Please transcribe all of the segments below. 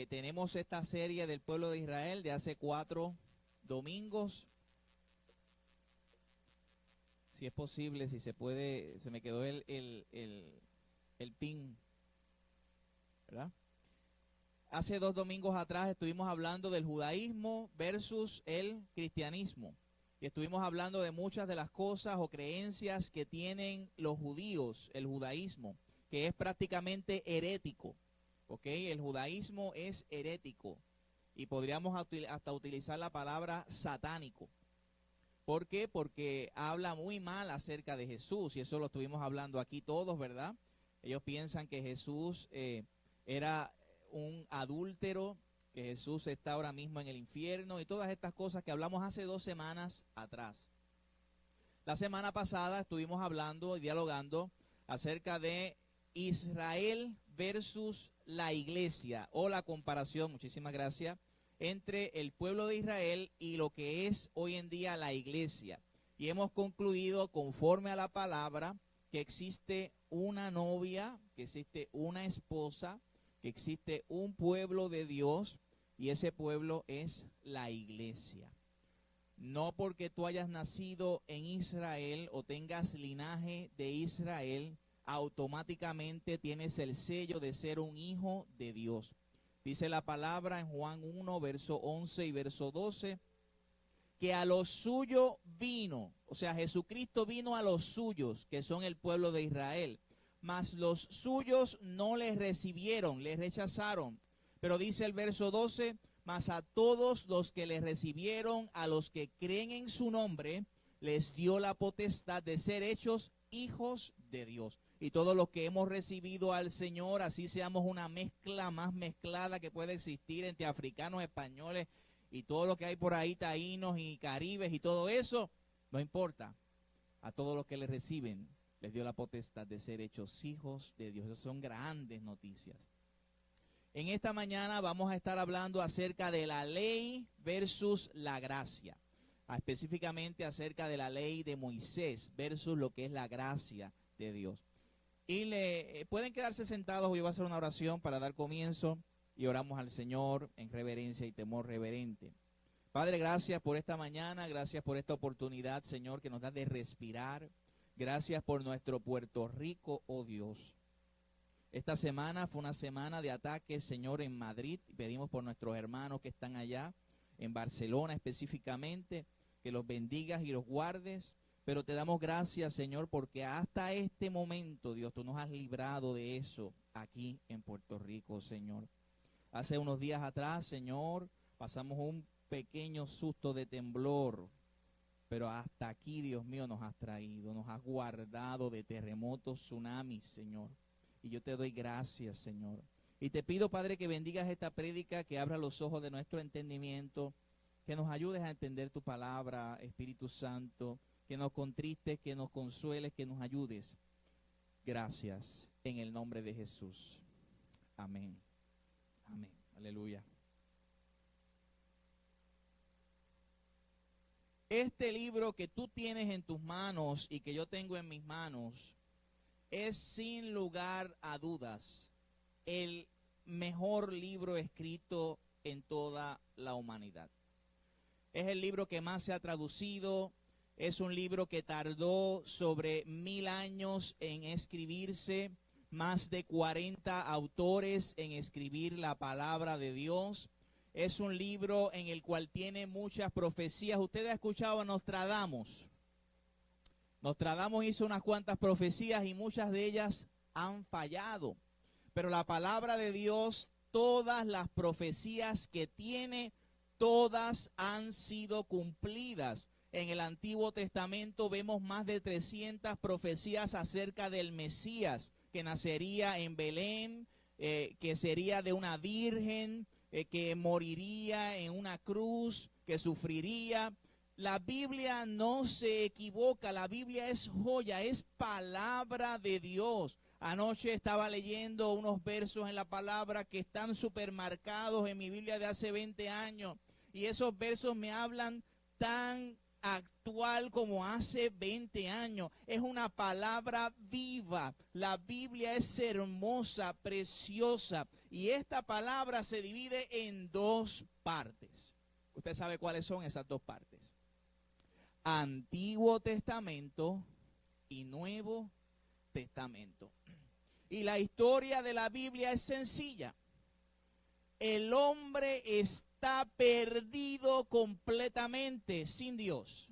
Tenemos esta serie del pueblo de Israel de hace 4 domingos. Si es posible, si se puede, se me quedó el pin, ¿verdad? Hace 2 domingos atrás estuvimos hablando del judaísmo versus el cristianismo. Y estuvimos hablando de muchas de las cosas o creencias que tienen los judíos, el judaísmo, que es prácticamente herético. ¿Ok? El judaísmo es herético. Y podríamos hasta utilizar la palabra satánico. ¿Por qué? Porque habla muy mal acerca de Jesús. Y eso lo estuvimos hablando aquí todos, ¿verdad? Ellos piensan que Jesús era un adúltero, que Jesús está ahora mismo en el infierno y todas estas cosas que hablamos hace 2 semanas atrás. La semana pasada estuvimos hablando y dialogando acerca de Israel versus la iglesia, o la comparación, muchísimas gracias, entre el pueblo de Israel y lo que es hoy en día la iglesia. Y hemos concluido, conforme a la palabra, que existe una novia, que existe una esposa, que existe un pueblo de Dios, y ese pueblo es la iglesia. No porque tú hayas nacido en Israel o tengas linaje de Israel, automáticamente tienes el sello de ser un hijo de Dios. Dice la palabra en Juan 1, verso 11 y verso 12, que a los suyos vino, o sea, Jesucristo vino a los suyos, que son el pueblo de Israel, mas los suyos no les recibieron, les rechazaron. Pero dice el verso 12, mas a todos los que les recibieron, a los que creen en su nombre, les dio la potestad de ser hechos hijos de Dios. Y todos los que hemos recibido al Señor, así seamos una mezcla más mezclada que puede existir entre africanos, españoles y todo lo que hay por ahí, taínos y caribes y todo eso, no importa. A todos los que le reciben, les dio la potestad de ser hechos hijos de Dios. Esas son grandes noticias. En esta mañana vamos a estar hablando acerca de la ley versus la gracia. Específicamente acerca de la ley de Moisés versus lo que es la gracia de Dios. Y pueden quedarse sentados, yo voy a hacer una oración para dar comienzo y oramos al Señor en reverencia y temor reverente. Padre, gracias por esta mañana, gracias por esta oportunidad, Señor, que nos da de respirar. Gracias por nuestro Puerto Rico, oh Dios. Esta semana fue una semana de ataques, Señor, en Madrid. Pedimos por nuestros hermanos que están allá, en Barcelona específicamente, que los bendigas y los guardes. Pero te damos gracias, Señor, porque hasta este momento, Dios, tú nos has librado de eso aquí en Puerto Rico, Señor. Hace unos días atrás, Señor, pasamos un pequeño susto de temblor, pero hasta aquí, Dios mío, nos has traído, nos has guardado de terremotos, tsunamis, Señor. Y yo te doy gracias, Señor. Y te pido, Padre, que bendigas esta prédica, que abra los ojos de nuestro entendimiento, que nos ayudes a entender tu palabra, Espíritu Santo, que nos contristes, que nos consueles, que nos ayudes. Gracias, en el nombre de Jesús. Amén. Amén. Aleluya. Este libro que tú tienes en tus manos y que yo tengo en mis manos es sin lugar a dudas el mejor libro escrito en toda la humanidad. Es el libro que más se ha traducido, es un libro que tardó sobre 1000 años en escribirse, más de 40 autores en escribir la palabra de Dios. Es un libro en el cual tiene muchas profecías. Usted ha escuchado a Nostradamus. Nostradamus hizo unas cuantas profecías y muchas de ellas han fallado. Pero la palabra de Dios, todas las profecías que tiene, todas han sido cumplidas. En el Antiguo Testamento vemos más de 300 profecías acerca del Mesías, que nacería en Belén, que sería de una virgen, que moriría en una cruz, que sufriría. La Biblia no se equivoca, la Biblia es joya, es palabra de Dios. Anoche estaba leyendo unos versos en la palabra que están supermarcados en mi Biblia de hace 20 años. Y esos versos me hablan tan actual como hace 20 años. Es una palabra viva. La Biblia es hermosa, preciosa. Y esta palabra se divide en dos partes. Usted sabe cuáles son esas dos partes. Antiguo Testamento y Nuevo Testamento. Y la historia de la Biblia es sencilla. El hombre está perdido completamente sin Dios.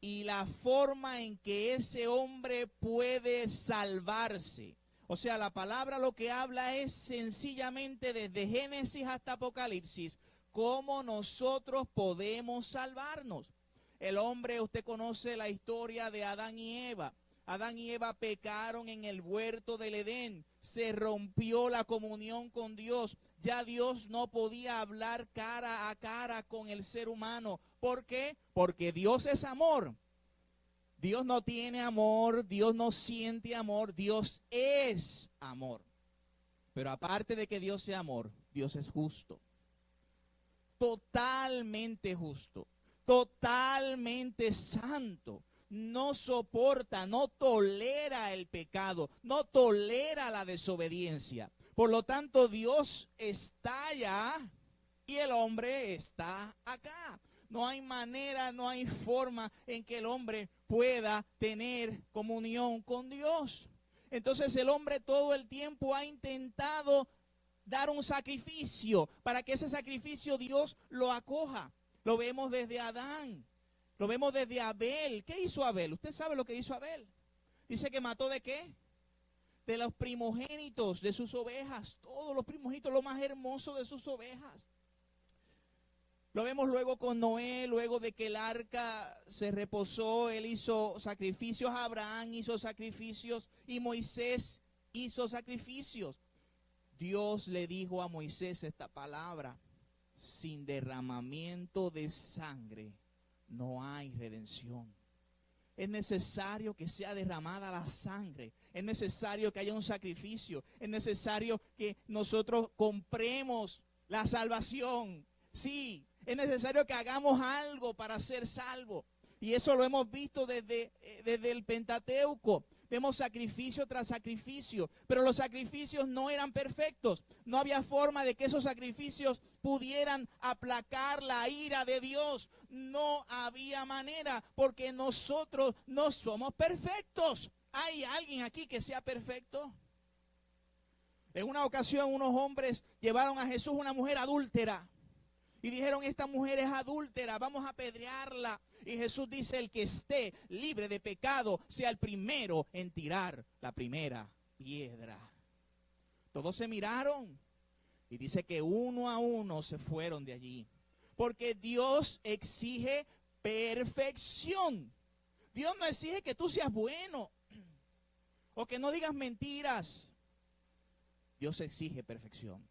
Y la forma en que ese hombre puede salvarse. O sea, la palabra lo que habla es sencillamente desde Génesis hasta Apocalipsis, cómo nosotros podemos salvarnos. El hombre, usted conoce la historia de Adán y Eva. Adán y Eva pecaron en el huerto del Edén. Se rompió la comunión con Dios. Ya Dios no podía hablar cara a cara con el ser humano. ¿Por qué? Porque Dios es amor. Dios no tiene amor, Dios no siente amor, Dios es amor. Pero aparte de que Dios sea amor, Dios es justo. Totalmente justo. Totalmente santo. No soporta, no tolera el pecado, no tolera la desobediencia. Por lo tanto, Dios está allá y el hombre está acá. No hay manera, no hay forma en que el hombre pueda tener comunión con Dios. Entonces el hombre todo el tiempo ha intentado dar un sacrificio para que ese sacrificio Dios lo acoja. Lo vemos desde Adán. Lo vemos desde Abel. ¿Qué hizo Abel? Usted sabe lo que hizo Abel. Dice que mató ¿de qué? De los primogénitos de sus ovejas. Todos los primogénitos, lo más hermoso de sus ovejas. Lo vemos luego con Noé, luego de que el arca se reposó. Él hizo sacrificios, Abraham hizo sacrificios y Moisés hizo sacrificios. Dios le dijo a Moisés esta palabra: sin derramamiento de sangre no hay redención. Es necesario que sea derramada la sangre. Es necesario que haya un sacrificio. Es necesario que nosotros compremos la salvación. Sí, es necesario que hagamos algo para ser salvos. Y eso lo hemos visto desde el Pentateuco. Vemos sacrificio tras sacrificio, pero los sacrificios no eran perfectos. No había forma de que esos sacrificios pudieran aplacar la ira de Dios. No había manera, porque nosotros no somos perfectos. ¿Hay alguien aquí que sea perfecto? En una ocasión unos hombres llevaron a Jesús una mujer adúltera. Y dijeron: esta mujer es adúltera, vamos a apedrearla. Y Jesús dice: el que esté libre de pecado sea el primero en tirar la primera piedra. Todos se miraron y dice que uno a uno se fueron de allí. Porque Dios exige perfección. Dios no exige que tú seas bueno o que no digas mentiras. Dios exige perfección.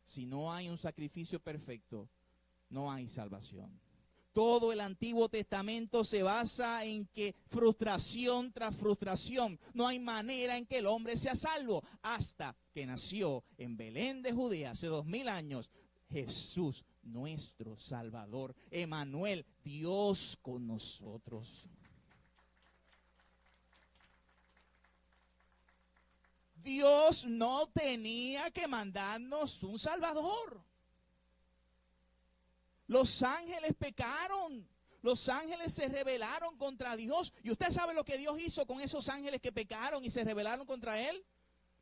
Si no hay un sacrificio perfecto, no hay salvación. Todo el Antiguo Testamento se basa en que frustración tras frustración, no hay manera en que el hombre sea salvo, hasta que nació en Belén de Judea hace 2000 años Jesús, nuestro Salvador, Emmanuel, Dios con nosotros. Dios no tenía que mandarnos un Salvador. Los ángeles pecaron. Los ángeles se rebelaron contra Dios. ¿Y usted sabe lo que Dios hizo con esos ángeles que pecaron y se rebelaron contra Él?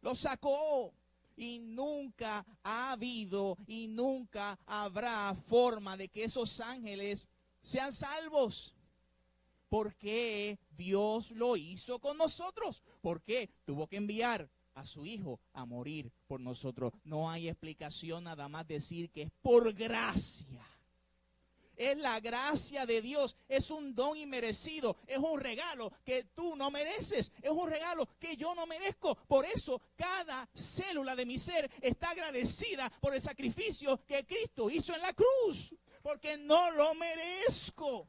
Los sacó. Y nunca ha habido y nunca habrá forma de que esos ángeles sean salvos. ¿Por qué Dios lo hizo con nosotros? ¿Por qué tuvo que enviar a su Hijo a morir por nosotros? No hay explicación, nada más decir que es por gracia. Es la gracia de Dios, es un don inmerecido, es un regalo que tú no mereces, es un regalo que yo no merezco. Por eso cada célula de mi ser está agradecida por el sacrificio que Cristo hizo en la cruz, porque no lo merezco.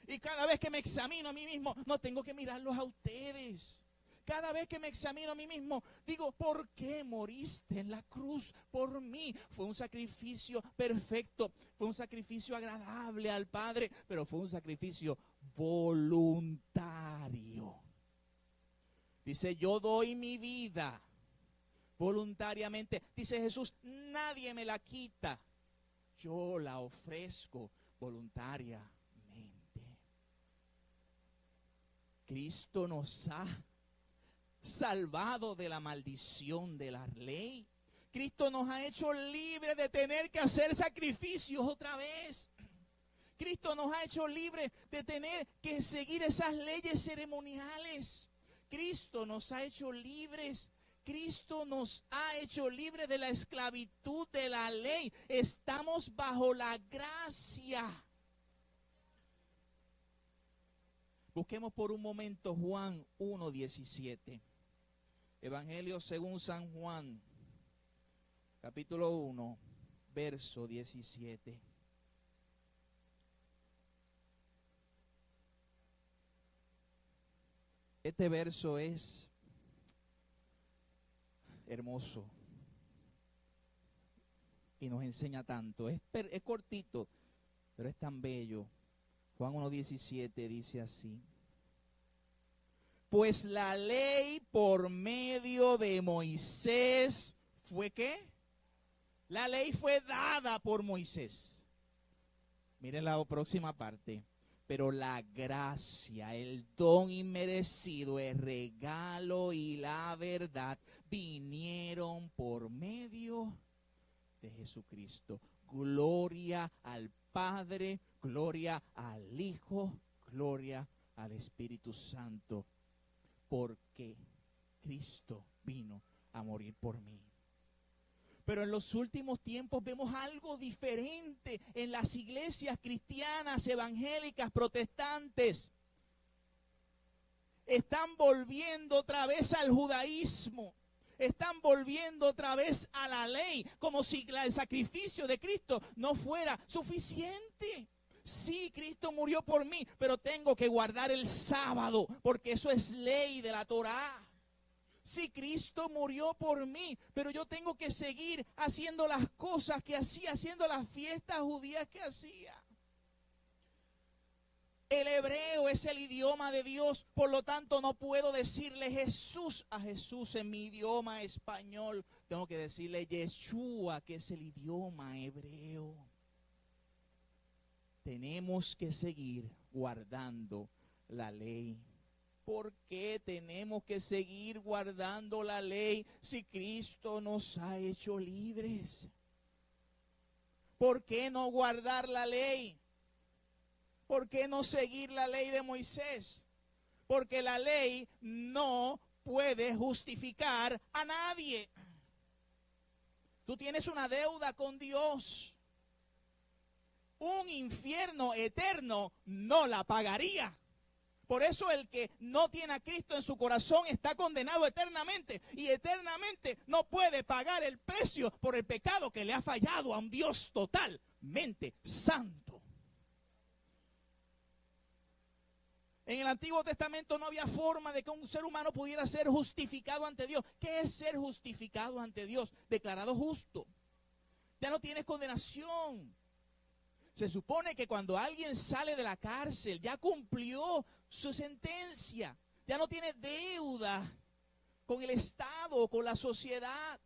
Y cada vez que me examino a mí mismo, no tengo que mirarlos a ustedes. Cada vez que me examino a mí mismo, digo, ¿por qué moriste en la cruz por mí? Fue un sacrificio perfecto, fue un sacrificio agradable al Padre, pero fue un sacrificio voluntario. Dice, yo doy mi vida voluntariamente. Dice Jesús, nadie me la quita. Yo la ofrezco voluntariamente. Cristo nos ha salvado de la maldición de la ley. Cristo nos ha hecho libres de tener que hacer sacrificios otra vez. Cristo nos ha hecho libres de tener que seguir esas leyes ceremoniales. Cristo nos ha hecho libres. Cristo nos ha hecho libres de la esclavitud de la ley. Estamos bajo la gracia. Busquemos por un momento Juan 1:17. Evangelio según San Juan, capítulo 1, verso 17. Este verso es hermoso y nos enseña tanto. Es cortito, pero es tan bello. Juan 1:17 dice así: pues la ley por medio de Moisés fue ¿qué? La ley fue dada por Moisés. Miren la próxima parte. Pero la gracia, el don inmerecido, el regalo y la verdad vinieron por medio de Jesucristo. Gloria al Padre, gloria al Hijo, gloria al Espíritu Santo. Porque Cristo vino a morir por mí. Pero en los últimos tiempos vemos algo diferente en las iglesias cristianas, evangélicas, protestantes. Están volviendo otra vez al judaísmo. Están volviendo otra vez a la ley, como si el sacrificio de Cristo no fuera suficiente. Sí, Cristo murió por mí, pero tengo que guardar el sábado, porque eso es ley de la Torá. Sí, Cristo murió por mí, pero yo tengo que seguir haciendo las cosas que hacía, haciendo las fiestas judías que hacía. El hebreo es el idioma de Dios, por lo tanto no puedo decirle Jesús a Jesús en mi idioma español. Tengo que decirle Yeshua, que es el idioma hebreo. Tenemos que seguir guardando la ley. ¿Por qué tenemos que seguir guardando la ley si Cristo nos ha hecho libres? ¿Por qué no guardar la ley? ¿Por qué no seguir la ley de Moisés? Porque la ley no puede justificar a nadie. Tú tienes una deuda con Dios. Un infierno eterno no la pagaría. Por eso el que no tiene a Cristo en su corazón está condenado eternamente. Y eternamente no puede pagar el precio por el pecado que le ha fallado a un Dios totalmente santo. En el Antiguo Testamento no había forma de que un ser humano pudiera ser justificado ante Dios. ¿Qué es ser justificado ante Dios? Declarado justo. Ya no tienes condenación. Se supone que cuando alguien sale de la cárcel, ya cumplió su sentencia, ya no tiene deuda con el Estado o con la sociedad.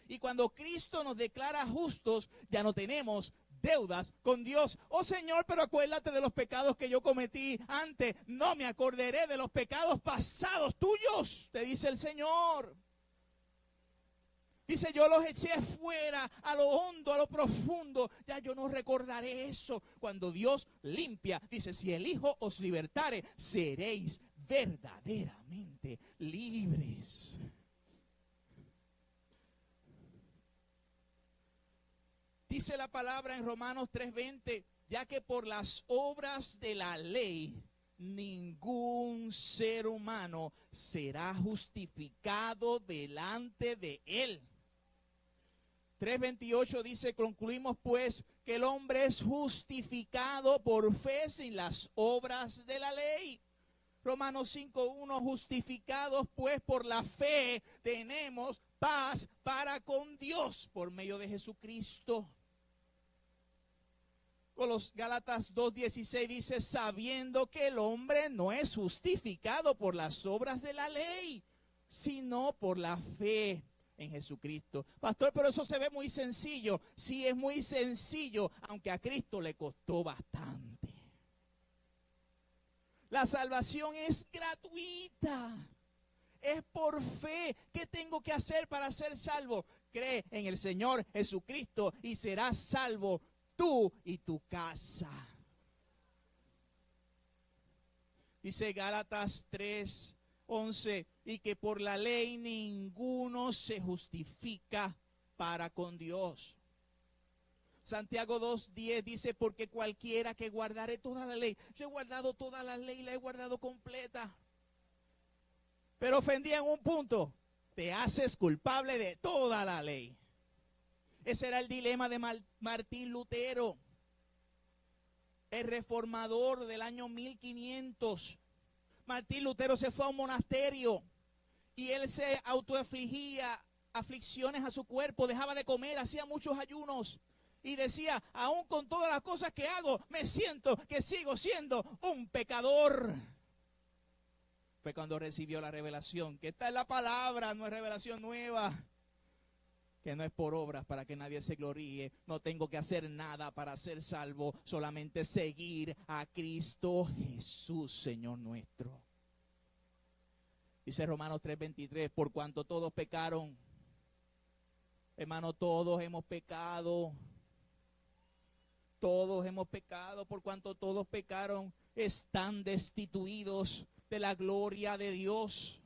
Y cuando Cristo nos declara justos, ya no tenemos deudas con Dios. Oh Señor, pero acuérdate de los pecados que yo cometí antes. No me acordaré de los pecados pasados tuyos, te dice el Señor. Dice, yo los eché fuera, a lo hondo, a lo profundo. Ya yo no recordaré eso. Cuando Dios limpia, dice, si el Hijo os libertare, seréis verdaderamente libres. Dice la palabra en Romanos 3:20, ya que por las obras de la ley, ningún ser humano será justificado delante de él. 3:28 dice, concluimos pues que el hombre es justificado por fe sin las obras de la ley. Romanos 5:1, justificados pues por la fe, tenemos paz para con Dios por medio de Jesucristo. Con los Gálatas 2:16 dice, sabiendo que el hombre no es justificado por las obras de la ley, sino por la fe en Jesucristo. Pastor, pero eso se ve muy sencillo. Sí, es muy sencillo, aunque a Cristo le costó bastante. La salvación es gratuita. Es por fe. ¿Qué tengo que hacer para ser salvo? Cree en el Señor Jesucristo y serás salvo tú y tu casa. Dice Gálatas 3:11, y que por la ley ninguno se justifica para con Dios. Santiago 2:10 dice, porque cualquiera que guardare toda la ley. Yo he guardado toda la ley, la he guardado completa. Pero ofendí en un punto, te haces culpable de toda la ley. Ese era el dilema de Martín Lutero, el reformador del año 1500. Martín Lutero se fue a un monasterio y él se autoafligía aflicciones a su cuerpo, dejaba de comer, hacía muchos ayunos y decía, aún con todas las cosas que hago, me siento que sigo siendo un pecador. Fue cuando recibió la revelación, que esta es la palabra, no es revelación nueva, que no es por obras para que nadie se gloríe. No tengo que hacer nada para ser salvo, solamente seguir a Cristo Jesús, Señor nuestro. Dice Romanos 3:23, por cuanto todos pecaron, hermano, todos hemos pecado. Todos hemos pecado, por cuanto todos pecaron, están destituidos de la gloria de Dios.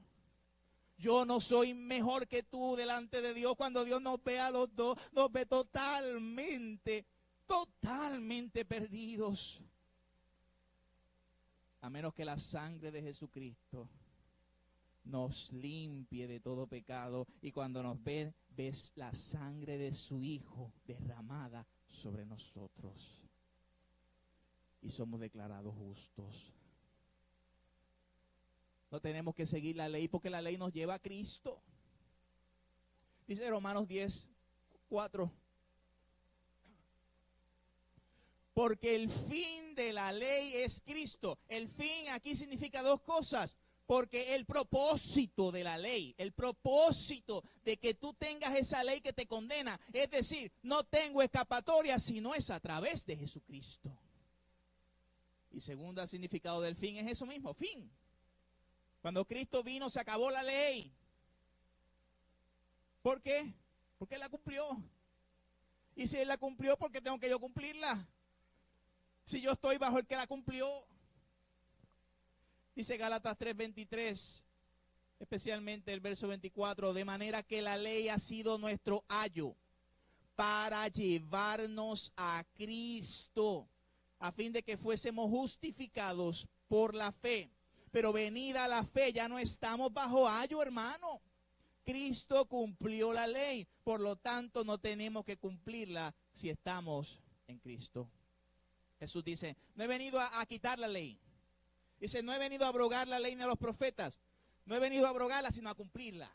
Yo no soy mejor que tú delante de Dios. Cuando Dios nos ve a los dos, nos ve totalmente perdidos. A menos que la sangre de Jesucristo nos limpie de todo pecado. Y cuando nos ve, ves la sangre de su Hijo derramada sobre nosotros. Y somos declarados justos. No tenemos que seguir la ley porque la ley nos lleva a Cristo. Dice Romanos 10:4. Porque el fin de la ley es Cristo. El fin aquí significa dos cosas. Porque el propósito de la ley, el propósito de que tú tengas esa ley que te condena, es decir, no tengo escapatoria si no es a través de Jesucristo. Y segundo significado del fin es eso mismo, fin. Cuando Cristo vino se acabó la ley. ¿Por qué? Porque Él la cumplió. Y si Él la cumplió, ¿por qué tengo que yo cumplirla? Si yo estoy bajo el que la cumplió. Dice Gálatas 3:23, especialmente el verso 24, de manera que la ley ha sido nuestro ayo para llevarnos a Cristo, a fin de que fuésemos justificados por la fe. Pero venida la fe, ya no estamos bajo ayo, hermano. Cristo cumplió la ley, por lo tanto no tenemos que cumplirla si estamos en Cristo. Jesús dice, no he venido a quitar la ley. Dice, no he venido a abrogar la ley ni a los profetas. No he venido a abrogarla, sino a cumplirla.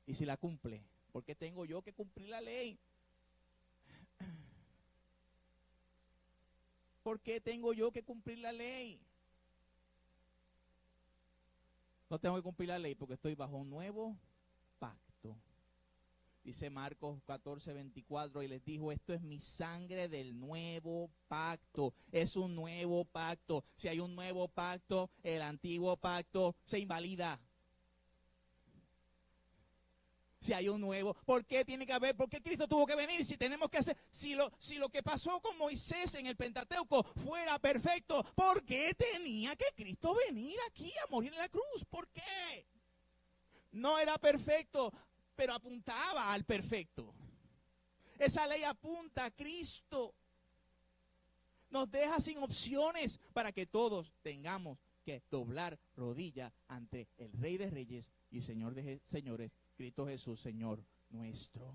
Y si la cumple, ¿por qué tengo yo que cumplir la ley? ¿Por qué tengo yo que cumplir la ley? No tengo que cumplir la ley porque estoy bajo un nuevo pacto. Dice Marcos 14:24, y les dijo, esto es mi sangre del nuevo pacto. Es un nuevo pacto. Si hay un nuevo pacto, el antiguo pacto se invalida. Si hay un nuevo, ¿por qué tiene que haber? ¿Por qué Cristo tuvo que venir? Si tenemos que hacer, si lo que pasó con Moisés en el Pentateuco fuera perfecto, ¿por qué tenía que Cristo venir aquí a morir en la cruz? ¿Por qué? No era perfecto, pero apuntaba al perfecto. Esa ley apunta a Cristo. Nos deja sin opciones para que todos tengamos que doblar rodilla ante el Rey de Reyes y Señor de Señores, Cristo Jesús, Señor nuestro.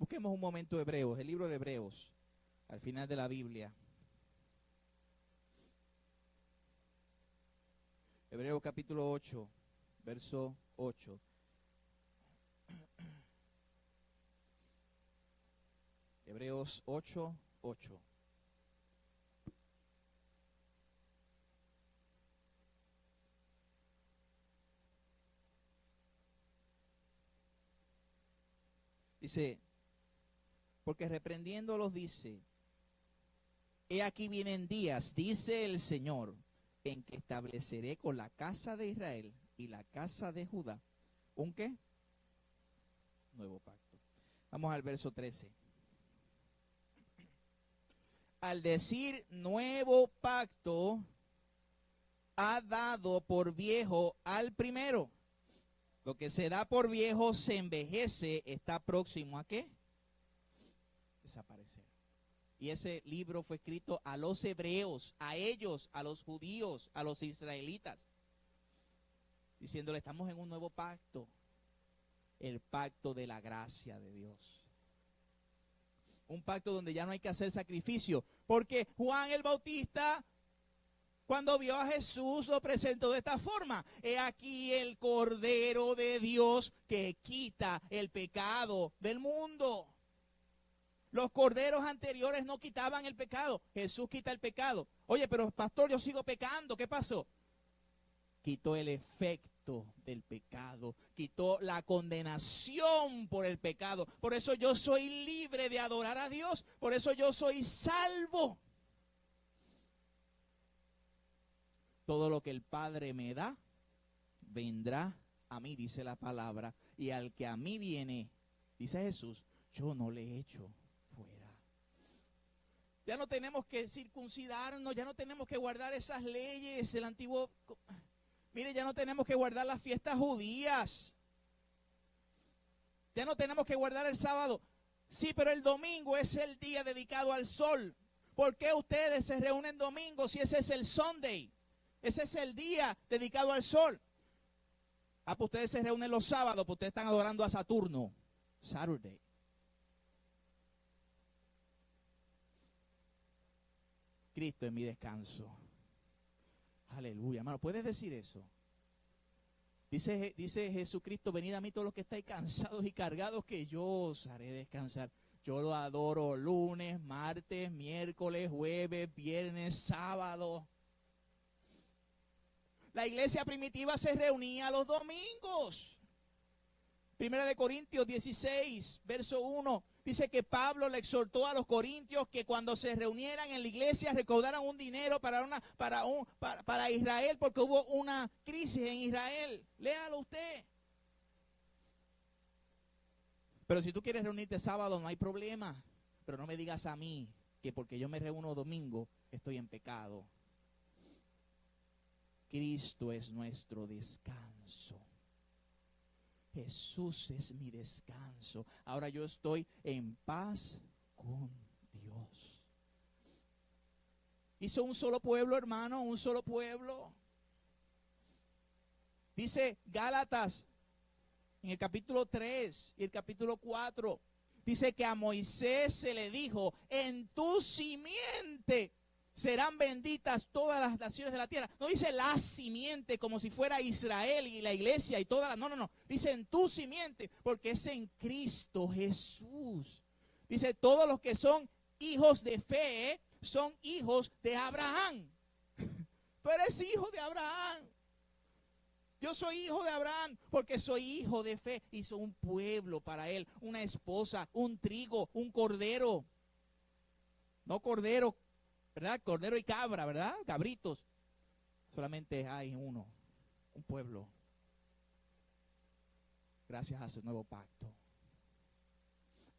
Busquemos un momento Hebreos, el libro de Hebreos, al final de la Biblia. Hebreos capítulo 8, verso 8. Hebreos 8, 8. Dice, porque reprendiéndolos dice, he aquí vienen días, dice el Señor, en que estableceré con la casa de Israel y la casa de Judá, ¿un qué? Nuevo pacto. Vamos al verso 13. Al decir nuevo pacto, ha dado por viejo al primero. Lo que se da por viejo se envejece, está próximo ¿a qué? Desaparecer. Y ese libro fue escrito a los hebreos, a ellos, a los judíos, a los israelitas, diciéndole, estamos en un nuevo pacto, el pacto de la gracia de Dios. Un pacto donde ya no hay que hacer sacrificio, porque Juan el Bautista, cuando vio a Jesús, lo presentó de esta forma: he aquí el Cordero de Dios que quita el pecado del mundo. Los corderos anteriores no quitaban el pecado. Jesús quita el pecado. Oye, pero pastor, yo sigo pecando. ¿Qué pasó? Quitó el efecto del pecado. Quitó la condenación por el pecado. Por eso yo soy libre de adorar a Dios. Por eso yo soy salvo. Todo lo que el Padre me da, vendrá a mí, dice la palabra. Y al que a mí viene, dice Jesús, yo no le echo fuera. Ya no tenemos que circuncidarnos, ya no tenemos que guardar esas leyes, el antiguo. Mire, ya no tenemos que guardar las fiestas judías. Ya no tenemos que guardar el sábado. Sí, pero el domingo es el día dedicado al sol. ¿Por qué ustedes se reúnen domingo si ese es el Sunday? Ese es el día dedicado al sol. Ah, pues ustedes se reúnen los sábados, pues ustedes están adorando a Saturno. Saturday. Cristo es mi descanso. Aleluya, hermano. ¿Puedes decir eso? Dice Jesucristo, venid a mí todos los que estáis cansados y cargados, que yo os haré descansar. Yo lo adoro lunes, martes, miércoles, jueves, viernes, sábado. La iglesia primitiva se reunía los domingos. Primera de Corintios 16, verso 1. Dice que Pablo le exhortó a los corintios que cuando se reunieran en la iglesia recaudaran un dinero para Israel, porque hubo una crisis en Israel. Léalo usted. Pero si tú quieres reunirte sábado, no hay problema. Pero no me digas a mí que porque yo me reúno domingo, estoy en pecado. Cristo es nuestro descanso. Jesús es mi descanso. Ahora yo estoy en paz con Dios. Hizo un solo pueblo, hermano, un solo pueblo. Dice Gálatas en el capítulo 3 y el capítulo 4. Dice que a Moisés se le dijo, en tu simiente serán benditas todas las naciones de la tierra. No dice la simiente como si fuera Israel y la iglesia y todas las. No. Dice en tu simiente, porque es en Cristo Jesús. Dice todos los que son hijos de fe son hijos de Abraham. Tú eres hijo de Abraham. Yo soy hijo de Abraham porque soy hijo de fe. Hizo un pueblo para él, una esposa, un trigo, un cordero. No cordero, ¿verdad? Cordero y cabra, ¿verdad? Cabritos. Solamente hay uno, un pueblo. Gracias a su nuevo pacto.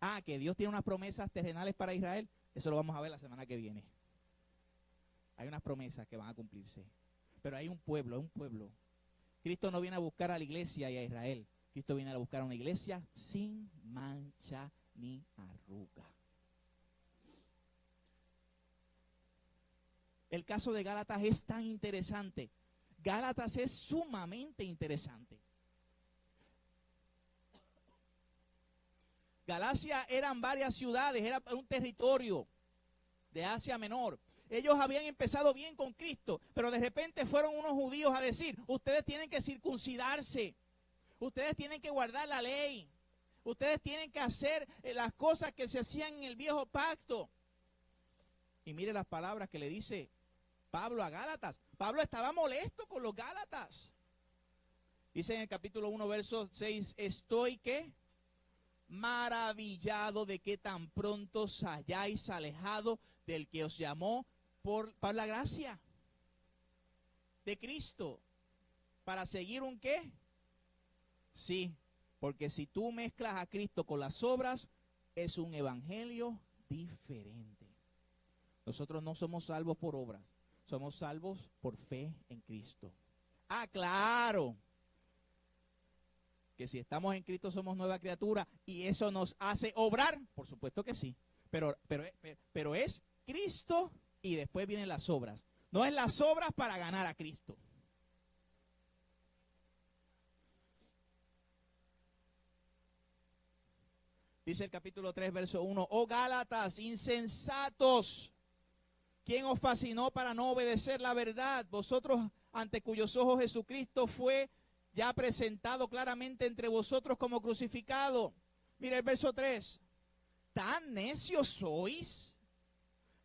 Ah, que Dios tiene unas promesas terrenales para Israel. Eso lo vamos a ver la semana que viene. Hay unas promesas que van a cumplirse. Pero hay un pueblo, un pueblo. Cristo no viene a buscar a la iglesia y a Israel. Cristo viene a buscar a una iglesia sin mancha ni arruga. El caso de Gálatas es tan interesante. Gálatas es sumamente interesante. Galacia eran varias ciudades, era un territorio de Asia Menor. Ellos habían empezado bien con Cristo, pero de repente fueron unos judíos a decir, ustedes tienen que circuncidarse, ustedes tienen que guardar la ley, ustedes tienen que hacer las cosas que se hacían en el viejo pacto. Y mire las palabras que le dice Pablo a Gálatas. Pablo estaba molesto con los Gálatas. Dice en el capítulo 1, verso 6, estoy, ¿qué? Maravillado de que tan pronto os hayáis alejado del que os llamó por la gracia de Cristo para seguir un ¿qué? Sí, porque si tú mezclas a Cristo con las obras, es un evangelio diferente. Nosotros no somos salvos por obras, somos salvos por fe en Cristo. Ah, claro, que si estamos en Cristo somos nueva criatura y eso nos hace obrar, por supuesto que sí, pero es Cristo y después vienen las obras. No es las obras para ganar a Cristo. Dice el capítulo 3, verso 1, oh Gálatas, insensatos, ¿quién os fascinó para no obedecer la verdad? Vosotros ante cuyos ojos Jesucristo fue ya presentado claramente entre vosotros como crucificado. Mira el verso 3, ¿tan necios sois?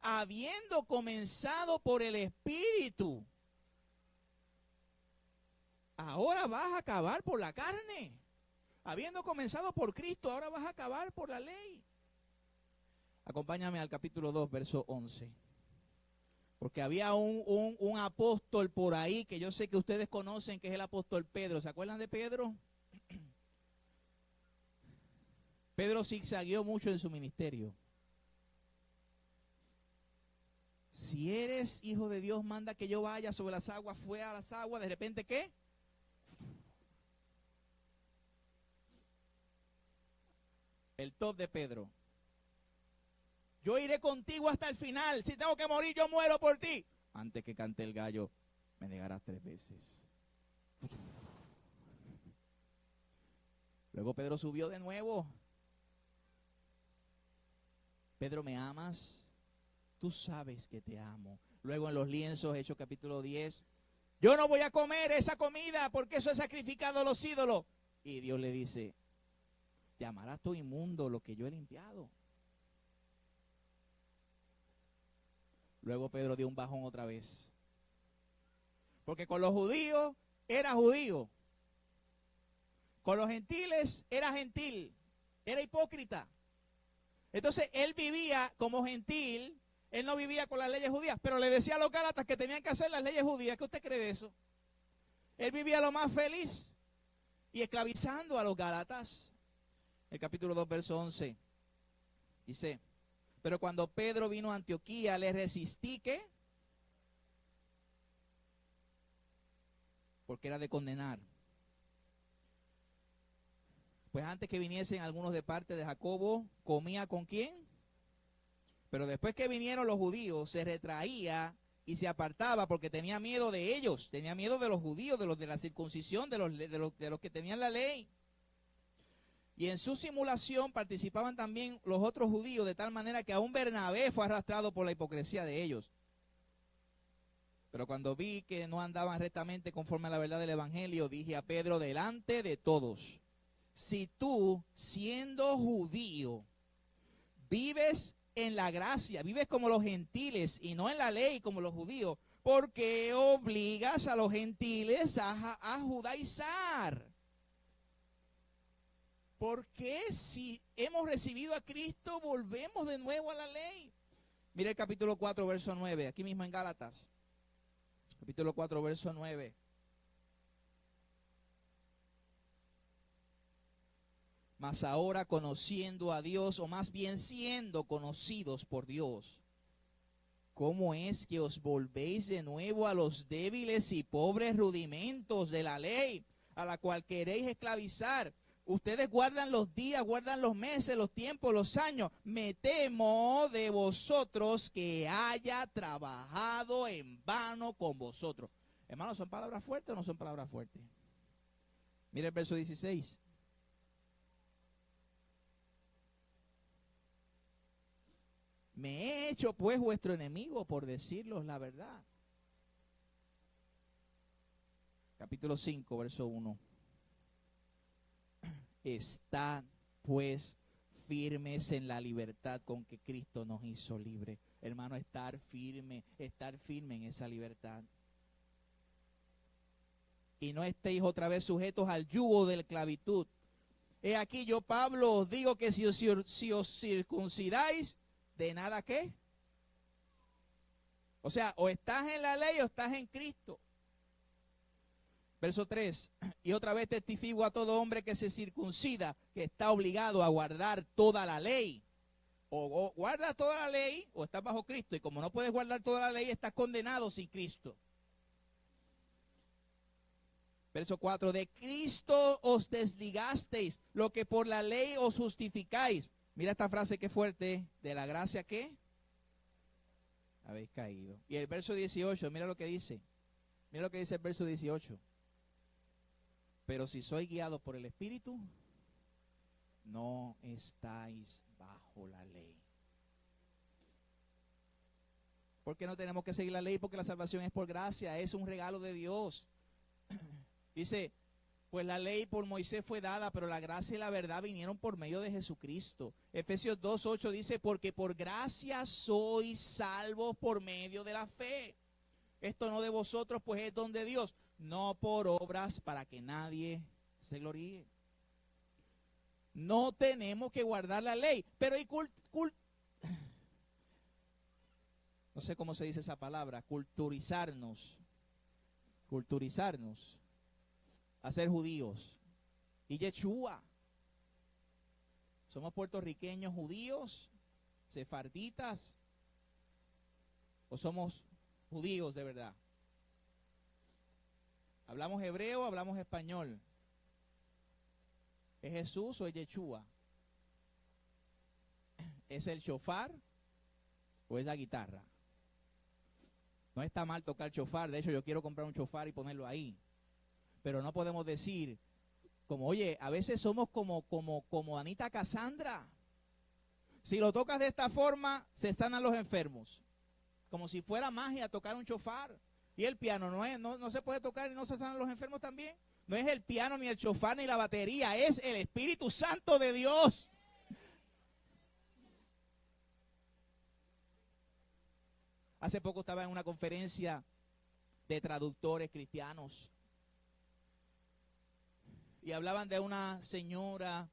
Habiendo comenzado por el Espíritu, ahora vas a acabar por la carne. Habiendo comenzado por Cristo, ahora vas a acabar por la ley. Acompáñame al capítulo 2, verso 11. Porque había un apóstol por ahí que yo sé que ustedes conocen, que es el apóstol Pedro. ¿Se acuerdan de Pedro? Pedro zigzagueó mucho en su ministerio. Si eres hijo de Dios, manda que yo vaya sobre las aguas, fue a las aguas, de repente ¿qué? El top de Pedro. Yo iré contigo hasta el final. Si tengo que morir, yo muero por ti. Antes que cante el gallo, me negarás 3 veces. Luego Pedro subió de nuevo. Pedro, ¿me amas? Tú sabes que te amo. Luego en los lienzos, Hechos capítulo 10. Yo no voy a comer esa comida porque eso es sacrificado a los ídolos. Y Dios le dice, te amarás tú inmundo lo que yo he limpiado. Luego Pedro dio un bajón otra vez. Porque con los judíos era judío. Con los gentiles era gentil. Era hipócrita. Entonces él vivía como gentil. Él no vivía con las leyes judías. Pero le decía a los gálatas que tenían que hacer las leyes judías. ¿Qué usted cree de eso? Él vivía lo más feliz. Y esclavizando a los gálatas. El capítulo 2, verso 11. Dice, pero cuando Pedro vino a Antioquía, le resistí, ¿qué? Porque era de condenar. Pues antes que viniesen algunos de parte de Jacobo, ¿comía con quién? Pero después que vinieron los judíos, se retraía y se apartaba porque tenía miedo de ellos. Tenía miedo de los judíos, de los de la circuncisión, de los que tenían la ley. Y en su simulación participaban también los otros judíos, de tal manera que aún Bernabé fue arrastrado por la hipocresía de ellos. Pero cuando vi que no andaban rectamente conforme a la verdad del evangelio, dije a Pedro delante de todos, si tú, siendo judío, vives en la gracia, vives como los gentiles y no en la ley como los judíos, ¿por qué obligas a los gentiles a judaizar? ¿Por qué si hemos recibido a Cristo volvemos de nuevo a la ley? Mira el capítulo 4, verso 9, aquí mismo en Gálatas. Capítulo 4, verso 9. Mas ahora conociendo a Dios, o más bien siendo conocidos por Dios, ¿cómo es que os volvéis de nuevo a los débiles y pobres rudimentos de la ley, a la cual queréis esclavizar? Ustedes guardan los días, guardan los meses, los tiempos, los años. Me temo de vosotros que haya trabajado en vano con vosotros. Hermanos, ¿son palabras fuertes o no son palabras fuertes? Mira el verso 16. Me he hecho pues vuestro enemigo por decirlos la verdad. Capítulo 5, verso 1. Estad pues firmes en la libertad con que Cristo nos hizo libres. Hermano, estar firme en esa libertad. Y no estéis otra vez sujetos al yugo de la esclavitud. He aquí yo, Pablo, os digo que si os circuncidáis, ¿de nada qué? O sea, o estás en la ley o estás en Cristo. Verso 3, y otra vez testifico a todo hombre que se circuncida, que está obligado a guardar toda la ley. O guardas toda la ley o estás bajo Cristo. Y como no puedes guardar toda la ley, estás condenado sin Cristo. Verso 4, de Cristo os desligasteis, lo que por la ley os justificáis. Mira esta frase que fuerte, de la gracia que habéis caído. Y el verso 18, mira lo que dice. Mira lo que dice el verso 18. Pero si sois guiados por el Espíritu, no estáis bajo la ley. ¿Por qué no tenemos que seguir la ley? Porque la salvación es por gracia, es un regalo de Dios. Dice, pues la ley por Moisés fue dada, pero la gracia y la verdad vinieron por medio de Jesucristo. Efesios 2:8 dice, porque por gracia sois salvos por medio de la fe. Esto no de vosotros, pues es don de Dios, no por obras para que nadie se gloríe. No tenemos que guardar la ley, pero hay no sé cómo se dice esa palabra, culturizarnos a ser judíos. Y Yeshua, somos puertorriqueños judíos, sefarditas, o somos judíos de verdad. ¿Hablamos hebreo o hablamos español? ¿Es Jesús o es Yeshua? ¿Es el shofar o es la guitarra? No está mal tocar shofar, de hecho yo quiero comprar un shofar y ponerlo ahí. Pero no podemos decir, como oye, a veces somos como Anita Cassandra. Si lo tocas de esta forma, se sanan los enfermos. Como si fuera magia tocar un shofar. Y el piano no se puede tocar y no se sanan los enfermos también. No es el piano, ni el shofar, ni la batería, es el Espíritu Santo de Dios. Hace poco estaba en una conferencia de traductores cristianos. Y hablaban de una señora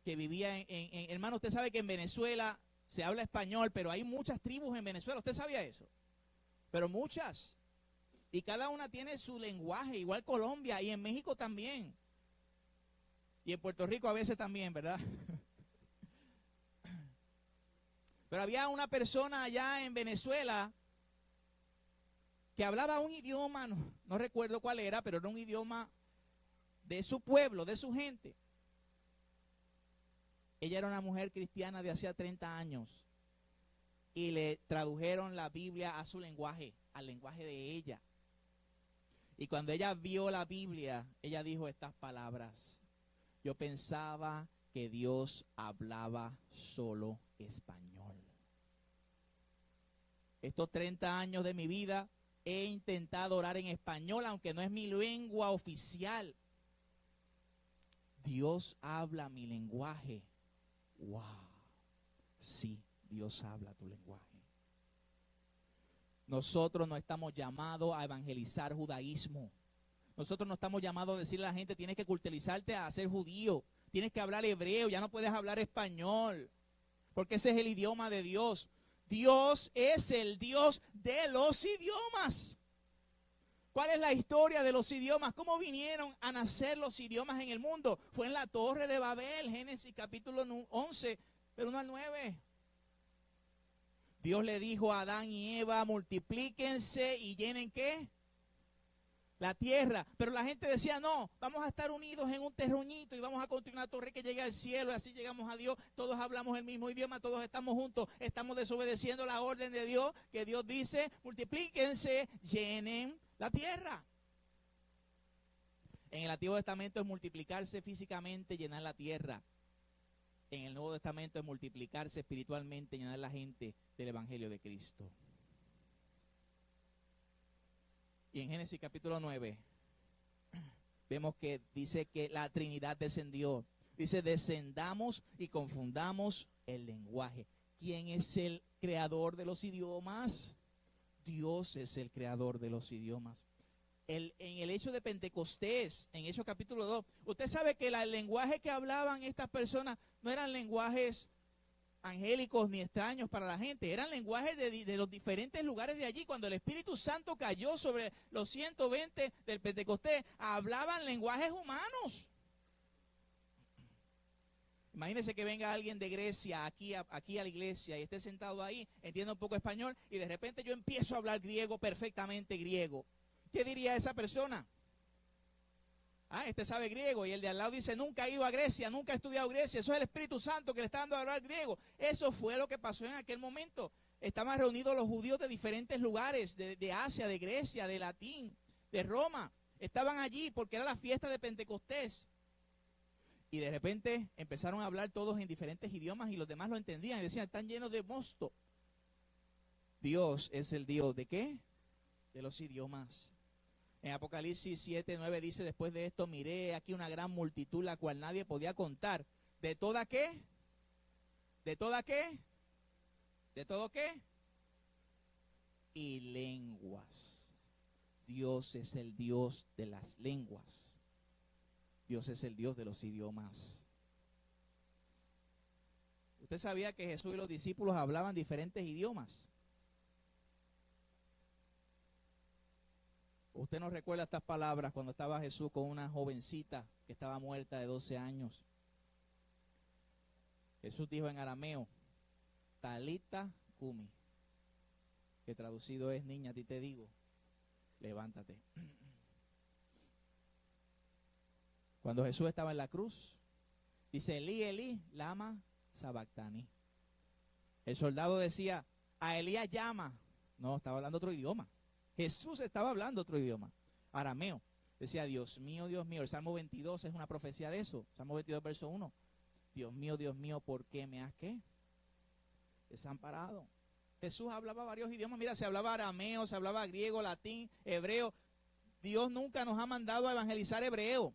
que vivía hermano, usted sabe que en Venezuela se habla español, pero hay muchas tribus en Venezuela. ¿Usted sabía eso? Pero muchas. Y cada una tiene su lenguaje, igual Colombia y en México también. Y en Puerto Rico a veces también, ¿verdad? Pero había una persona allá en Venezuela que hablaba un idioma, no recuerdo cuál era, pero era un idioma de su pueblo, de su gente. Ella era una mujer cristiana de hacía 30 años y le tradujeron la Biblia a su lenguaje, al lenguaje de ella. Y cuando ella vio la Biblia, ella dijo estas palabras: yo pensaba que Dios hablaba solo español. Estos 30 años de mi vida he intentado orar en español, aunque no es mi lengua oficial. Dios habla mi lenguaje. ¡Wow! Sí, Dios habla tu lenguaje. Nosotros no estamos llamados a evangelizar judaísmo. Nosotros no estamos llamados a decirle a la gente, tienes que culturizarte a ser judío. Tienes que hablar hebreo, ya no puedes hablar español. Porque ese es el idioma de Dios. Dios es el Dios de los idiomas. ¿Cuál es la historia de los idiomas? ¿Cómo vinieron a nacer los idiomas en el mundo? Fue en la Torre de Babel, Génesis capítulo 11, pero 1 al 9. Dios le dijo a Adán y Eva, multiplíquense y llenen ¿qué? La tierra. Pero la gente decía, no, vamos a estar unidos en un terruñito y vamos a construir una torre que llegue al cielo y así llegamos a Dios. Todos hablamos el mismo idioma, todos estamos juntos, estamos desobedeciendo la orden de Dios, que Dios dice, multiplíquense, llenen la tierra. En el Antiguo Testamento es multiplicarse físicamente, llenar la tierra. en el Nuevo Testamento es multiplicarse espiritualmente, llenar a la gente del Evangelio de Cristo. Y en Génesis capítulo 9 vemos que dice que la Trinidad descendió. Dice, descendamos y confundamos el lenguaje. ¿Quién es el creador de los idiomas? Dios es el creador de los idiomas. En el hecho de Pentecostés, en Hechos capítulo 2, usted sabe que el lenguaje que hablaban estas personas no eran lenguajes angélicos ni extraños para la gente, eran lenguajes de los diferentes lugares de allí. Cuando el Espíritu Santo cayó sobre los 120 del Pentecostés, hablaban lenguajes humanos. Imagínense que venga alguien de Grecia aquí a la iglesia y esté sentado ahí, entienda un poco español, y de repente yo empiezo a hablar griego, perfectamente griego. ¿Qué diría esa persona? Este sabe griego, y el de al lado dice, nunca ha ido a Grecia, nunca ha estudiado Grecia. Eso es el Espíritu Santo que le está dando a hablar griego. Eso fue lo que pasó en aquel momento. Estaban reunidos los judíos de diferentes lugares, de Asia, de Grecia, de Latín, de Roma. Estaban allí porque era la fiesta de Pentecostés. Y de repente empezaron a hablar todos en diferentes idiomas y los demás lo entendían y decían, están llenos de mosto. Dios es el Dios ¿de qué? De los idiomas. En Apocalipsis 7:9 dice, después de esto miré aquí una gran multitud, la cual nadie podía contar. ¿De toda qué? ¿De toda qué? ¿De todo qué? Y lenguas. Dios es el Dios de las lenguas. Dios es el Dios de los idiomas. ¿Usted sabía que Jesús y los discípulos hablaban diferentes idiomas? ¿Usted no recuerda estas palabras cuando estaba Jesús con una jovencita que estaba muerta de 12 años? Jesús dijo en arameo, Talita Kumi, que traducido es, niña, a ti te digo, levántate. Cuando Jesús estaba en la cruz, dice, Elí, Elí, lama sabactani. El soldado decía, a Elías llama. No, estaba hablando otro idioma. Jesús estaba hablando otro idioma, arameo. Decía, Dios mío, el Salmo 22 es una profecía de eso. Salmo 22, verso 1. Dios mío, ¿por qué me has qué? Desamparado. Jesús hablaba varios idiomas. Mira, se hablaba arameo, se hablaba griego, latín, hebreo. Dios nunca nos ha mandado a evangelizar hebreo.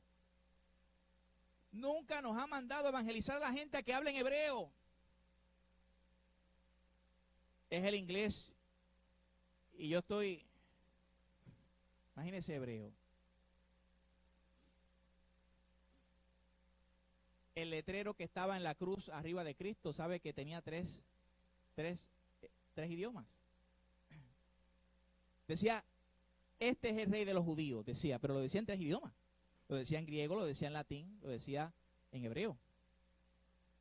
Nunca nos ha mandado a evangelizar a la gente a que hable en hebreo. Es el inglés. Y yo estoy... Imagínese hebreo. El letrero que estaba en la cruz arriba de Cristo, sabe que tenía tres idiomas. Decía, este es el rey de los judíos, decía, pero lo decía en 3 idiomas. Lo decía en griego, lo decía en latín, lo decía en hebreo.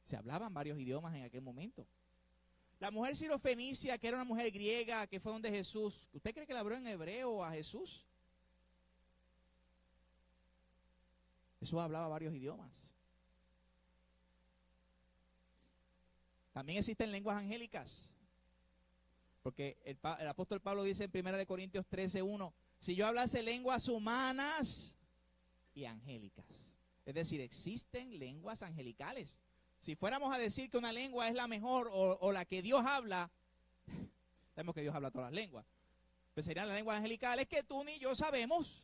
Se hablaban varios idiomas en aquel momento. La mujer sirofenicia, que era una mujer griega, que fue donde Jesús, ¿usted cree que le habló en hebreo a Jesús? Jesús hablaba varios idiomas. También existen lenguas angélicas. Porque el apóstol Pablo dice en 1 Corintios 13:1, si yo hablase lenguas humanas y angélicas. Es decir, existen lenguas angelicales. Si fuéramos a decir que una lengua es la mejor o la que Dios habla, sabemos que Dios habla todas las lenguas, pues serían las lenguas angelicales que tú ni yo sabemos.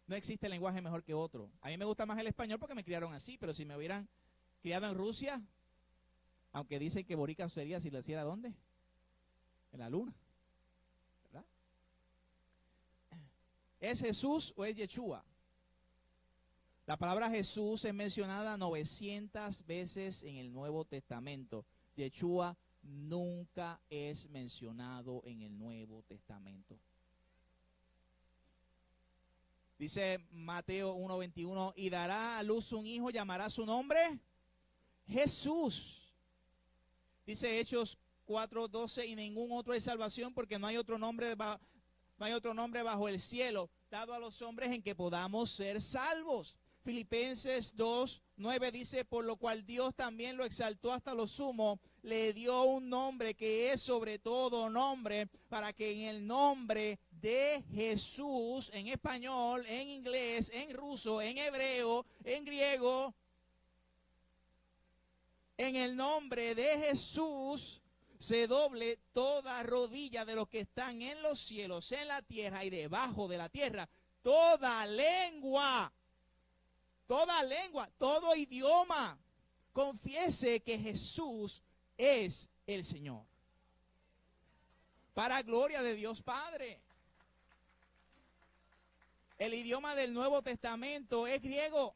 No existe lenguaje mejor que otro. A mí me gusta más el español porque me criaron así, pero si me hubieran criado en Rusia, aunque dicen que boricua sería si lo hiciera ¿dónde? En la luna. ¿Verdad? ¿Es Jesús o es Yeshua? La palabra Jesús es mencionada 900 veces en el Nuevo Testamento. Yeshua nunca es mencionado en el Nuevo Testamento. Dice Mateo 1:21, y dará a luz un hijo, llamará su nombre Jesús. Dice Hechos 4:12, y ningún otro hay salvación porque no hay otro nombre bajo el cielo dado a los hombres en que podamos ser salvos. Filipenses 2:9 dice, por lo cual Dios también lo exaltó hasta lo sumo, le dio un nombre que es sobre todo nombre, para que en el nombre de Jesús, en español, en inglés, en ruso, en hebreo, en griego, en el nombre de Jesús se doble toda rodilla de los que están en los cielos, en la tierra y debajo de la tierra. Toda lengua, todo idioma confiese que Jesús es el Señor. Para gloria de Dios Padre. El idioma del Nuevo Testamento es griego.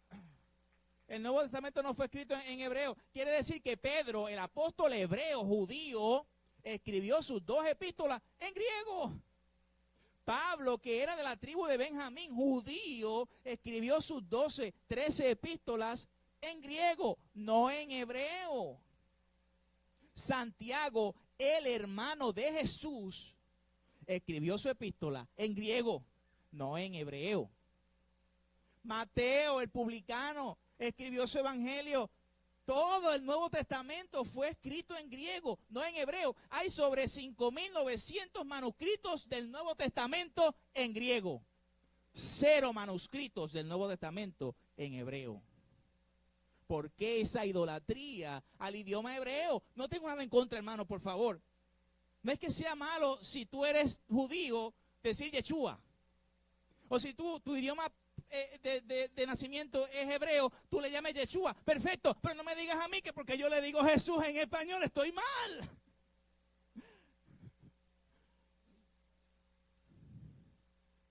El Nuevo Testamento no fue escrito en hebreo. Quiere decir que Pedro, el apóstol hebreo judío, escribió sus 2 epístolas en griego. Pablo, que era de la tribu de Benjamín, judío, escribió sus 13 epístolas en griego, no en hebreo. Santiago, el hermano de Jesús, escribió su epístola en griego, no en hebreo. Mateo, el publicano, escribió su evangelio. Todo el Nuevo Testamento fue escrito en griego, no en hebreo. Hay sobre 5.900 manuscritos del Nuevo Testamento en griego. 0 manuscritos del Nuevo Testamento en hebreo. ¿Por qué esa idolatría al idioma hebreo? No tengo nada en contra, hermano, por favor. No es que sea malo si tú eres judío decir Yeshua. O si tu idioma de nacimiento es hebreo, tú le llames Yeshua. Perfecto, pero no me digas a mí que porque yo le digo Jesús en español estoy mal.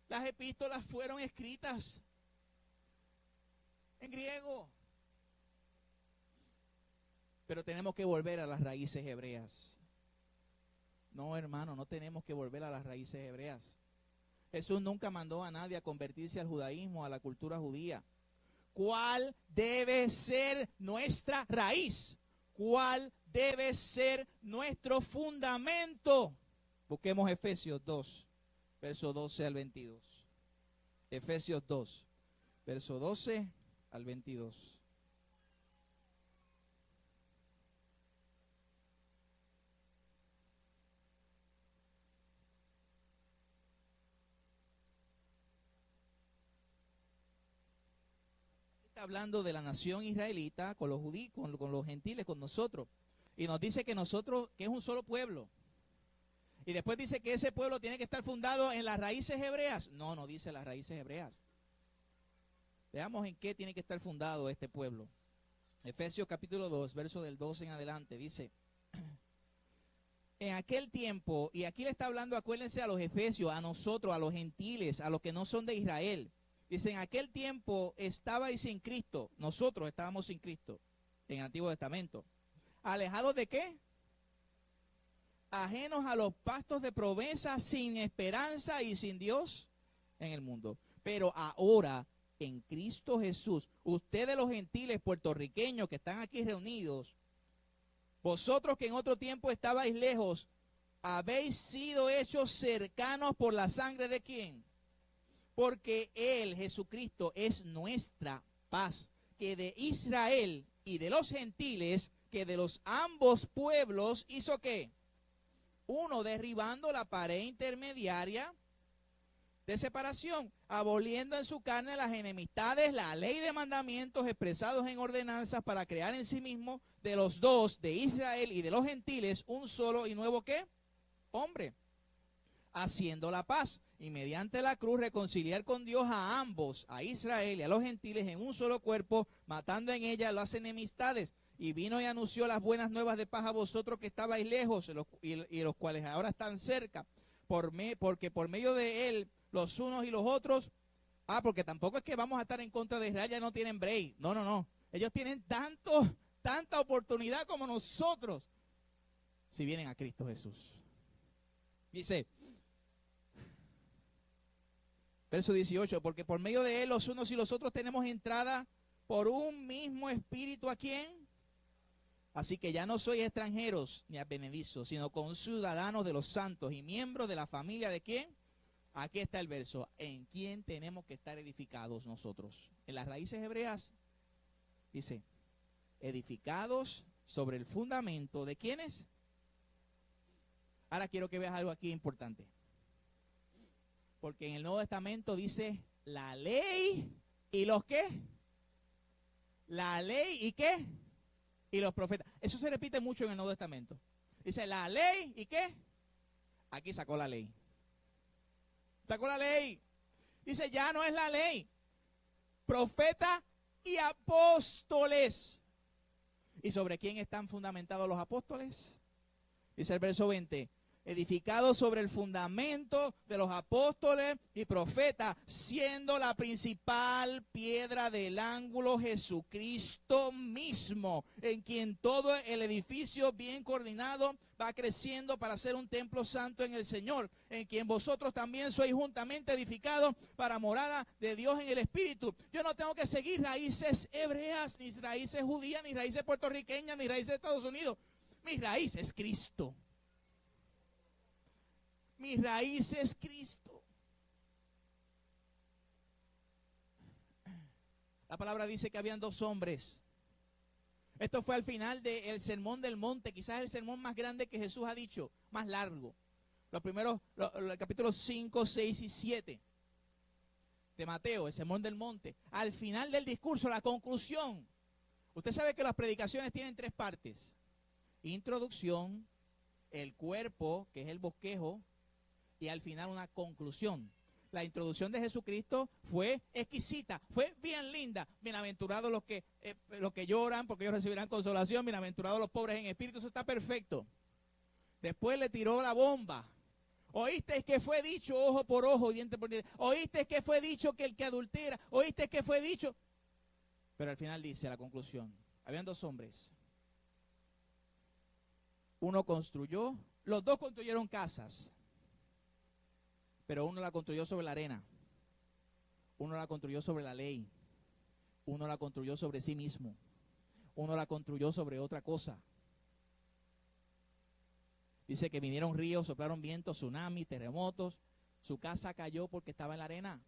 Las epístolas fueron escritas en griego. Pero tenemos que volver a las raíces hebreas. No, hermano, no tenemos que volver a las raíces hebreas. Jesús nunca mandó a nadie a convertirse al judaísmo, a la cultura judía. ¿Cuál debe ser nuestra raíz? ¿Cuál debe ser nuestro fundamento? Busquemos Efesios 2, verso 12 al 22. Efesios 2, verso 12 al 22. Hablando de la nación israelita con los judíos, con los gentiles, con nosotros, y nos dice que nosotros, que es un solo pueblo, y después dice que ese pueblo tiene que estar fundado en las raíces hebreas. No dice las raíces hebreas. Veamos en qué tiene que estar fundado este pueblo. Efesios capítulo 2, verso del 12 en adelante, dice: en aquel tiempo, y aquí le está hablando, acuérdense, a los efesios, a nosotros, a los gentiles, a los que no son de Israel. Dice, en aquel tiempo estabais sin Cristo. Nosotros estábamos sin Cristo en el Antiguo Testamento. ¿Alejados de qué? Ajenos a los pastos de promesa, sin esperanza y sin Dios en el mundo. Pero ahora, en Cristo Jesús, ustedes los gentiles puertorriqueños que están aquí reunidos, vosotros que en otro tiempo estabais lejos, habéis sido hechos cercanos por la sangre de ¿quién? Porque Él, Jesucristo, es nuestra paz, que de Israel y de los gentiles, que de los ambos pueblos hizo ¿qué? Uno, derribando la pared intermediaria de separación, aboliendo en su carne las enemistades, la ley de mandamientos expresados en ordenanzas, para crear en sí mismo de los dos, de Israel y de los gentiles, un solo y nuevo ¿qué? Hombre, haciendo la paz, y mediante la cruz reconciliar con Dios a ambos, a Israel y a los gentiles, en un solo cuerpo, matando en ella las enemistades. Y vino y anunció las buenas nuevas de paz a vosotros que estabais lejos, y los cuales ahora están cerca, porque por medio de él, los unos y los otros, porque tampoco es que vamos a estar en contra de Israel, ya no tienen break, no, ellos tienen tanta oportunidad como nosotros, si vienen a Cristo Jesús. Dice, verso 18, porque por medio de él los unos y los otros tenemos entrada por un mismo espíritu, ¿a quién? Así que ya no sois extranjeros ni advenedizos, sino conciudadanos de los santos y miembros de la familia de ¿quién? Aquí está el verso, ¿en quién tenemos que estar edificados nosotros? En las raíces hebreas, dice, edificados sobre el fundamento de ¿quiénes? Ahora quiero que veas algo aquí importante. Porque en el Nuevo Testamento dice la ley y los qué. La ley y qué. y los profetas. Eso se repite mucho en el Nuevo Testamento. Dice la ley, ¿y qué? Aquí sacó la ley. Sacó la ley. Dice, ya no es la ley. Profeta y apóstoles. ¿Y sobre quién están fundamentados los apóstoles? Dice el verso 20. Edificado sobre el fundamento de los apóstoles y profetas, siendo la principal piedra del ángulo Jesucristo mismo, en quien todo el edificio bien coordinado va creciendo para ser un templo santo en el Señor, en quien vosotros también sois juntamente edificados para morada de Dios en el Espíritu. Yo no tengo que seguir raíces hebreas, ni raíces judías, ni raíces puertorriqueñas, ni raíces de Estados Unidos. Mi raíz es Cristo. Mi raíz es Cristo. La palabra dice que habían dos hombres. Esto fue al final del Sermón del Monte, quizás el sermón más grande que Jesús ha dicho, más largo. Los primeros, los capítulos 5, 6 y 7 de Mateo, el Sermón del Monte. Al final del discurso, la conclusión. Usted sabe que las predicaciones tienen tres partes. Introducción, el cuerpo, que es el bosquejo, y al final una conclusión. La introducción de Jesucristo fue exquisita, fue bien linda. Bienaventurados los que lloran, porque ellos recibirán consolación. Bienaventurados los pobres en espíritu, eso está perfecto. Después le tiró la bomba. Oíste que fue dicho ojo por ojo, diente por diente. Oíste que fue dicho que el que adultera. Oíste que fue dicho. Pero al final dice la conclusión. Habían dos hombres. Uno construyó, los dos construyeron casas. Pero uno la construyó sobre la arena, uno la construyó sobre la ley, uno la construyó sobre sí mismo, uno la construyó sobre otra cosa. Dice que vinieron ríos, soplaron vientos, tsunamis, terremotos, su casa cayó porque estaba en la arena.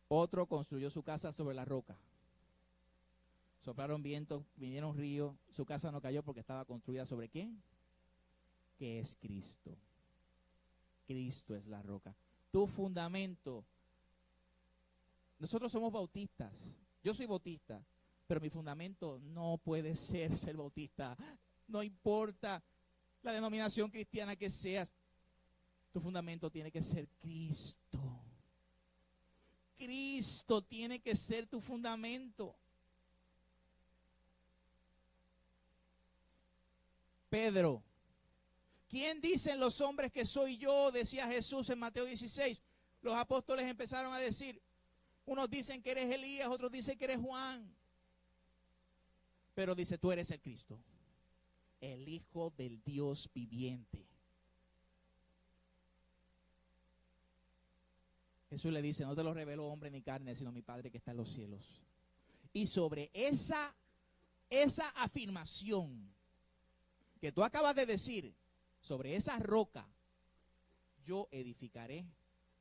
Otro construyó su casa sobre la roca. Soplaron vientos, vinieron ríos, su casa no cayó porque estaba construida sobre ¿quién? Que es Cristo. Cristo es la roca. Tu fundamento. Nosotros somos bautistas. Yo soy bautista, pero mi fundamento no puede ser bautista. No importa la denominación cristiana que seas. Tu fundamento tiene que ser Cristo. Cristo tiene que ser tu fundamento. Pedro. ¿Quién dicen los hombres que soy yo? Decía Jesús en Mateo 16. Los apóstoles empezaron a decir, unos dicen que eres Elías, otros dicen que eres Juan. Pero dice, tú eres el Cristo, el Hijo del Dios viviente. Jesús le dice, no te lo reveló hombre ni carne, sino mi Padre que está en los cielos. Y sobre esa afirmación que tú acabas de decir, sobre esa roca, yo edificaré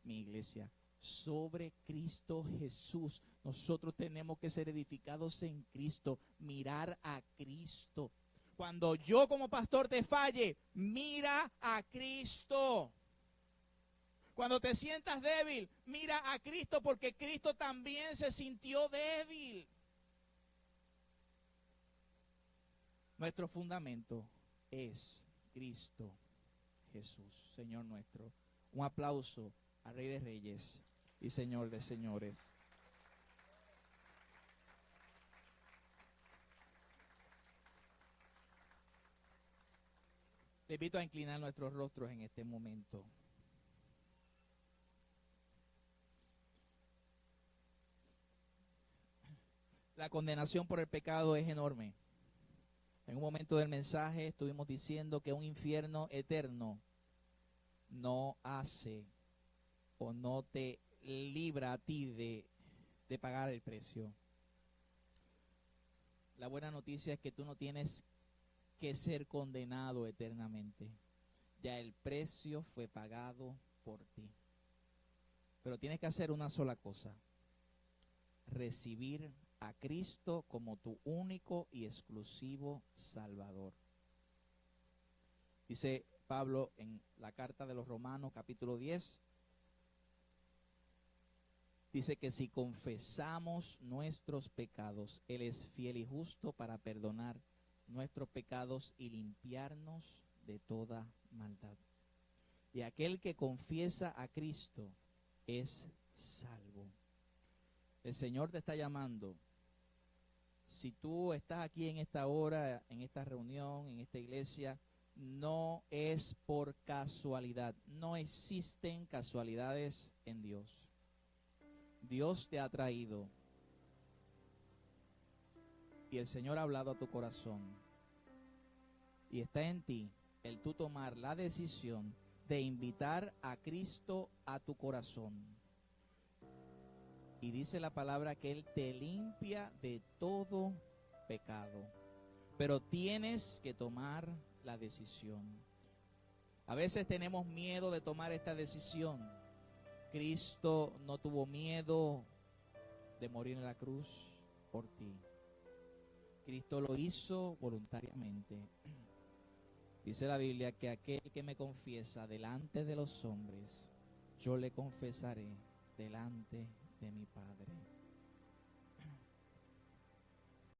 mi iglesia. Sobre Cristo Jesús. Nosotros tenemos que ser edificados en Cristo. Mirar a Cristo. Cuando yo como pastor te falle, mira a Cristo. Cuando te sientas débil, mira a Cristo, porque Cristo también se sintió débil. Nuestro fundamento es Cristo Jesús, Señor nuestro. Un aplauso al Rey de Reyes y Señor de Señores. Le invito a inclinar nuestros rostros en este momento. La condenación por el pecado es enorme. En un momento del mensaje estuvimos diciendo que un infierno eterno no hace o no te libra a ti de pagar el precio. La buena noticia es que tú no tienes que ser condenado eternamente. Ya el precio fue pagado por ti. Pero tienes que hacer una sola cosa: recibir a Cristo como tu único y exclusivo Salvador. Dice Pablo en la carta de los Romanos capítulo 10, Dice que si confesamos nuestros pecados, Él es fiel y justo para perdonar nuestros pecados y limpiarnos de toda maldad. Y aquel que confiesa a Cristo es salvo. El Señor te está llamando. Si tú estás aquí en esta hora, en esta reunión, en esta iglesia, no es por casualidad. No existen casualidades en Dios. Dios te ha traído. Y el Señor ha hablado a tu corazón. Y está en ti el tú tomar la decisión de invitar a Cristo a tu corazón. Y dice la palabra que Él te limpia de todo pecado. Pero tienes que tomar la decisión. A veces tenemos miedo de tomar esta decisión. Cristo no tuvo miedo de morir en la cruz por ti. Cristo lo hizo voluntariamente. Dice la Biblia que aquel que me confiesa delante de los hombres, yo le confesaré delante de mi Padre.